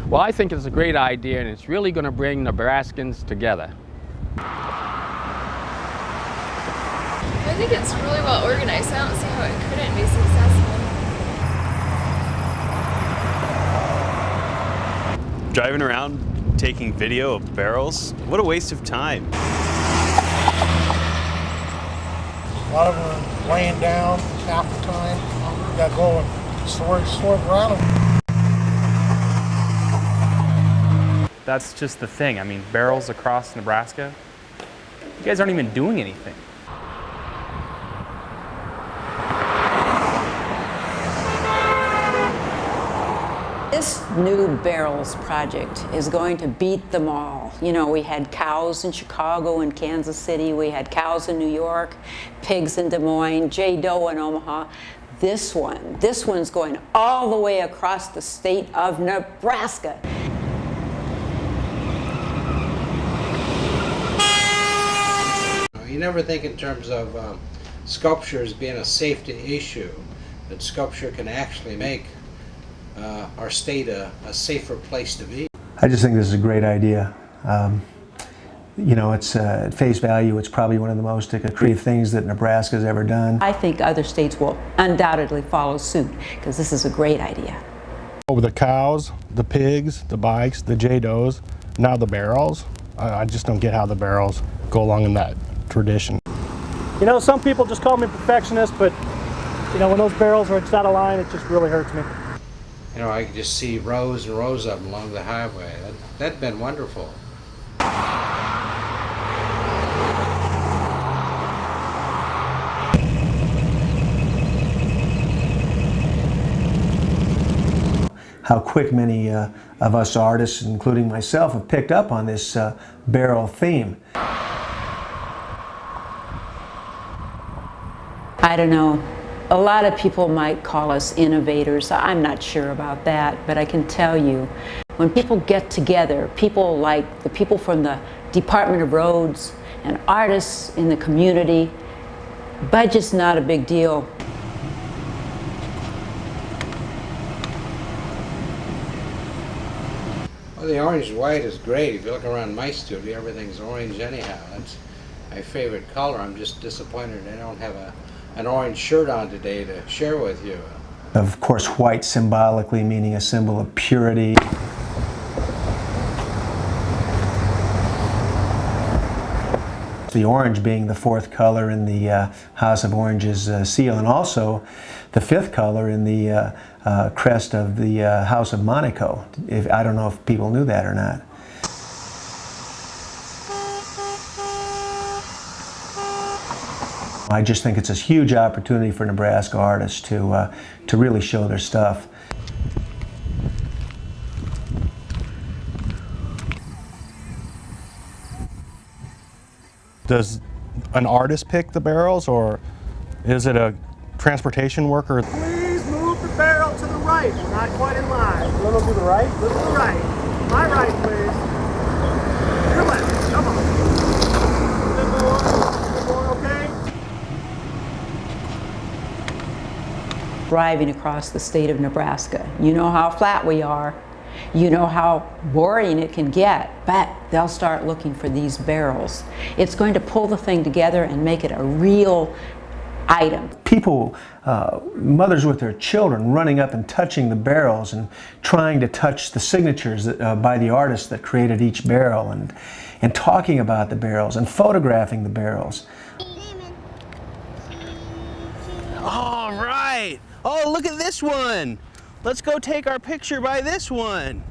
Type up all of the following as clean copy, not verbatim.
Well, I think it's a great idea, and it's really going to bring Nebraskans together. I think it's really well organized. I don't see how it couldn't be successful. Driving around taking video of barrels, what a waste of time. A lot of them are laying down half the time. You got to go and swerve around them. That's just the thing. I mean, barrels across Nebraska, you guys aren't even doing anything. This new barrels project is going to beat them all. You know, we had cows in Chicago and Kansas City, we had cows in New York, pigs in Des Moines, J. Doe in Omaha. This one's going all the way across the state of Nebraska. You never think in terms of sculpture as being a safety issue, that sculpture can actually make our state a safer place to be. I just think this is a great idea. You know, it's at face value, it's probably one of the most creative things that Nebraska's ever done. I think other states will undoubtedly follow suit because this is a great idea. Over the cows, the pigs, the bikes, the J. Does, now the barrels. I just don't get how the barrels go along in that tradition. You know, some people just call me a perfectionist, but you know, when those barrels are just out of line, it just really hurts me. You know, I could just see rows and rows of them along the highway. That'd been wonderful. How quick many of us artists, including myself, have picked up on this barrel theme. I don't know. A lot of people might call us innovators. I'm not sure about that, but I can tell you, when people get together, people like the people from the Department of Roads and artists in the community, budget's not a big deal. Well, the orange and white is great. If you look around my studio, everything's orange anyhow. That's my favorite color. I'm just disappointed I don't have an orange shirt on today to share with you. Of course, white symbolically meaning a symbol of purity. The orange being the fourth color in the House of Orange's seal, and also the fifth color in the crest of the House of Monaco. I don't know if people knew that or not. I just think it's a huge opportunity for Nebraska artists to really show their stuff. Does an artist pick the barrels, or is it a transportation worker? Please move the barrel to the right. We're not quite in line. A little to the right? A little to the right. My right, please. Your left. Come on. A bit more. Okay? Driving across the state of Nebraska, you know how flat we are. You know how boring it can get, but they'll start looking for these barrels. It's going to pull the thing together and make it a real item. People, mothers with their children, running up and touching the barrels and trying to touch the signatures by the artists that created each barrel, and talking about the barrels and photographing the barrels. All right. Oh, look at this one. Let's go take our picture by this one.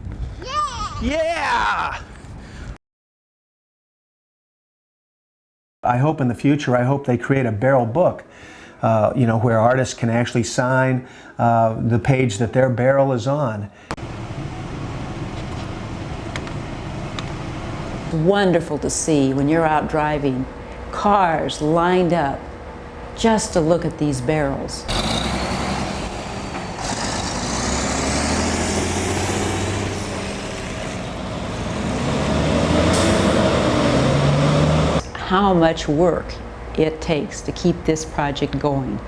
Yeah! Yeah! I hope in the future, I hope they create a barrel book, you know, where artists can actually sign the page that their barrel is on. Wonderful to see when you're out driving, cars lined up just to look at these barrels. How much work it takes to keep this project going.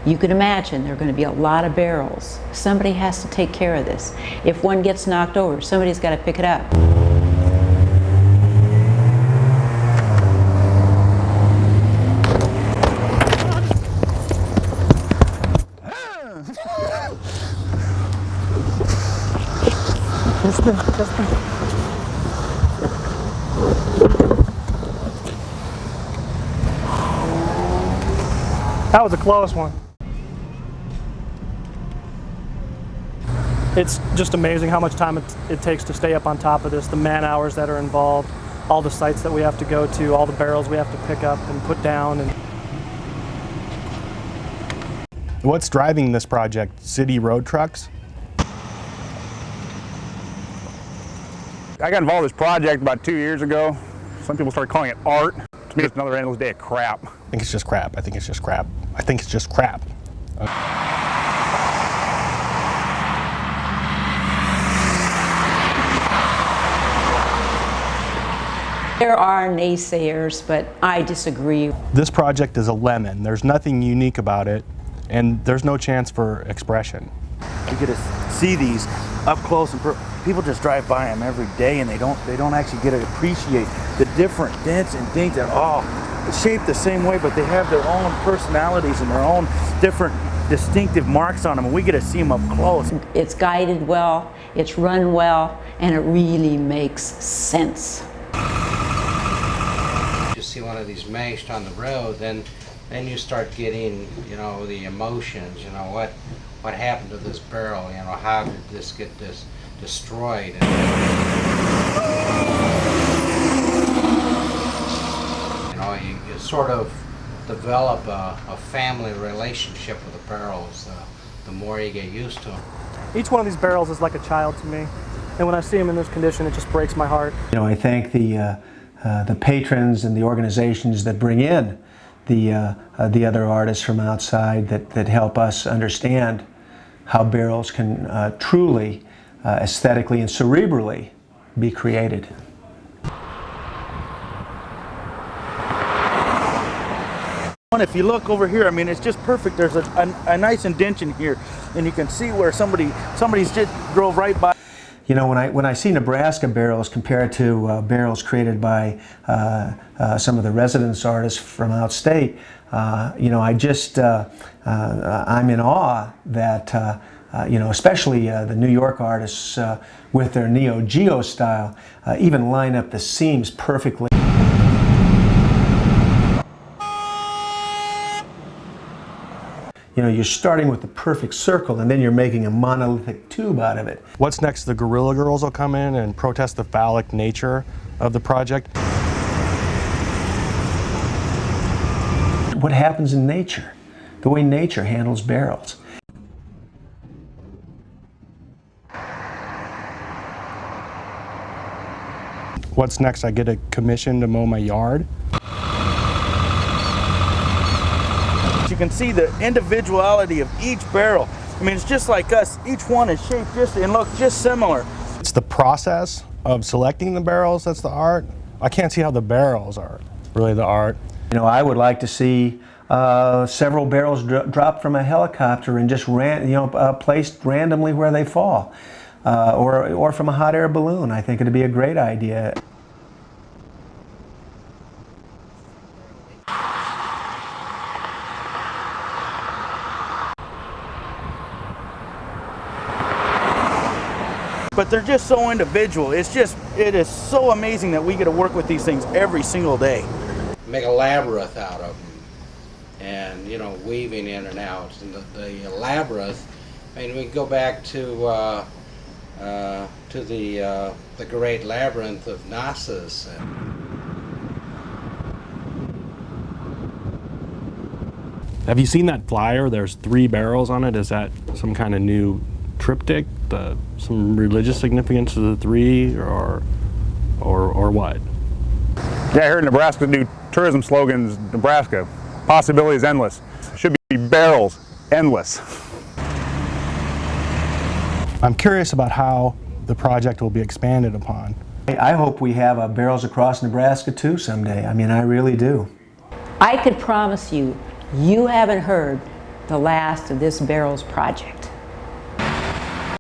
You can imagine there are going to be a lot of barrels. Somebody has to take care of this. If one gets knocked over, somebody's got to pick it up. That was a close one. It's just amazing how much time it takes to stay up on top of this, the man hours that are involved, all the sites that we have to go to, all the barrels we have to pick up and put down. And what's driving this project? City road trucks? I got involved in this project about 2 years ago. Some people started calling it art. To me, it's another endless day of crap. I think it's just crap. I think it's just crap. I think it's just crap. There are naysayers, but I disagree. This project is a lemon. There's nothing unique about it, and there's no chance for expression. You get to see these up close, and people just drive by them every day, and they don't actually get to appreciate the different dents and things that it's shaped the same way, but they have their own personalities and their own different distinctive marks on them, and we get to see them up close. It's guided well, it's run well, and it really makes sense. You see one of these mashed on the road, then you start getting, you know, the emotions. You know, what happened to this barrel? You know, how did this get destroyed? You know, you sort of develop a family relationship with the barrels the more you get used to them. each one of these barrels is like a child to me. And when I see them in this condition, it just breaks my heart. You know, I thank the patrons and the organizations that bring in the other artists from outside that help us understand how barrels can truly, aesthetically and cerebrally be created. If you look over here, I mean, it's just perfect. There's a nice indention here, and you can see where somebody's just drove right by. You know, when I see Nebraska barrels compared to barrels created by some of the residence artists from outstate, you know, I just I'm in awe that you know, especially the New York artists with their Neo Geo style even line up the seams perfectly. You know, you're starting with the perfect circle and then you're making a monolithic tube out of it. What's next? The Guerrilla Girls will come in and protest the phallic nature of the project. What happens in nature? The way nature handles barrels. What's next? I get a commission to mow my yard. You can see the individuality of each barrel. I mean, it's just like us. Each one is shaped just and look just similar. It's the process of selecting the barrels that's the art. I can't see how the barrels are really the art. You know, I would like to see several barrels dropped from a helicopter and just placed randomly where they fall, or from a hot air balloon. I think it'd be a great idea. But they're just so individual. It is so amazing that we get to work with these things every single day. Make a labyrinth out of them, and you know, weaving in and out. And the labyrinth, I mean, we go back to the great labyrinth of Knossos. Have you seen that flyer? There's 3 barrels on it. Is that some kind of new triptych? Some religious significance to the 3, or what? Yeah, I heard Nebraska's new tourism slogan is Nebraska, possibility is endless. Should be barrels, endless. I'm curious about how the project will be expanded upon. I hope we have barrels across Nebraska too someday. I mean, I really do. I could promise you, you haven't heard the last of this barrels project.